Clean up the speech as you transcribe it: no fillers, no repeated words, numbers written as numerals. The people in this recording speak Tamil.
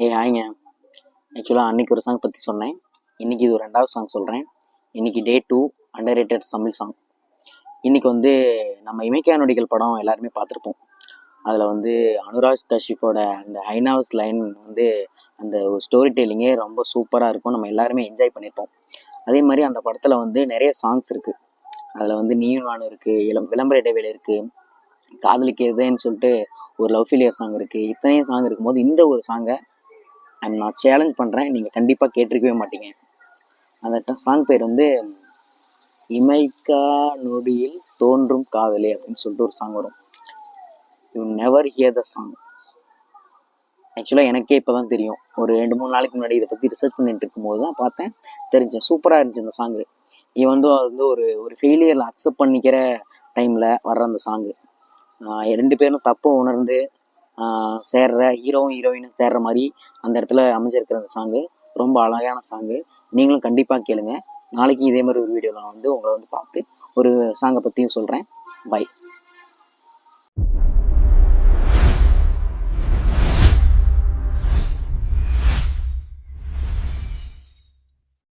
ஹாய்ங்க. ஆக்சுவலாக அன்றைக்கி ஒரு சாங் பற்றி சொன்னேன். இன்றைக்கி இது ஒரு 2வது சாங் சொல்கிறேன். இன்றைக்கி டே 2 அண்டர்ரேட்டட் தமிழ் சாங். இன்றைக்கி வந்து நம்ம இமைக்கா நொடிகள் படம் எல்லாருமே பார்த்துருப்போம். அதில் வந்து அனுராக் கஷ்யப்போட அந்த ஹைனாவஸ் லைன் வந்து அந்த ஒரு ஸ்டோரி டெல்லிங்கே ரொம்ப சூப்பராக இருக்கும். நம்ம எல்லாருமே என்ஜாய் பண்ணியிருப்போம். அதே மாதிரி அந்த படத்தில் வந்து நிறைய சாங்ஸ் இருக்குது. அதில் வந்து நீயும் நானும் இருக்குது, விளம்பர இடைவேளை இருக்குது, காதலிக்கிறதுன்னு சொல்லிட்டு ஒரு லவ் ஃபெயிலியர் சாங் இருக்குது. இத்தனையும் சாங் இருக்கும்போது இந்த ஒரு சாங்கை நான் சேலஞ்ச் பண்ணுறேன், நீங்கள் கண்டிப்பாக கேட்டிருக்கவே மாட்டீங்க. அந்த சாங் பேர் வந்து இமைக்கா நொடியில் தோன்றும் காதலே அப்படின்னு சொல்லிட்டு ஒரு சாங் வரும். You never here the song. ஆக்சுவலாக எனக்கே இப்போ தான் தெரியும். ஒரு 2-3 நாளைக்கு முன்னாடி இதை பற்றி ரிசர்ச் பண்ணிட்டு இருக்கும்போது தான் பார்த்தேன், தெரிஞ்சேன். சூப்பராக இருந்துச்சு அந்த சாங்கு. இது வந்து அது வந்து ஒரு ஒரு ஃபெயிலியரில் அக்செப்ட் பண்ணிக்கிற டைமில் வர்ற அந்த சாங்கு. 2 பேரும் தப்பை உணர்ந்து சேர்ற ஹீரோவும் ஹீரோயினும் சேர்ற மாதிரி அந்த இடத்துல அமைஞ்சிருக்கிற அந்த சாங்கு ரொம்ப அழகான சாங்கு. நீங்களும் கண்டிப்பாக கேளுங்க. நாளைக்கு இதே மாதிரி ஒரு வீடியோவில் நான் வந்து உங்களை வந்து பார்த்து ஒரு சாங்கை பற்றியும் சொல்கிறேன். பை.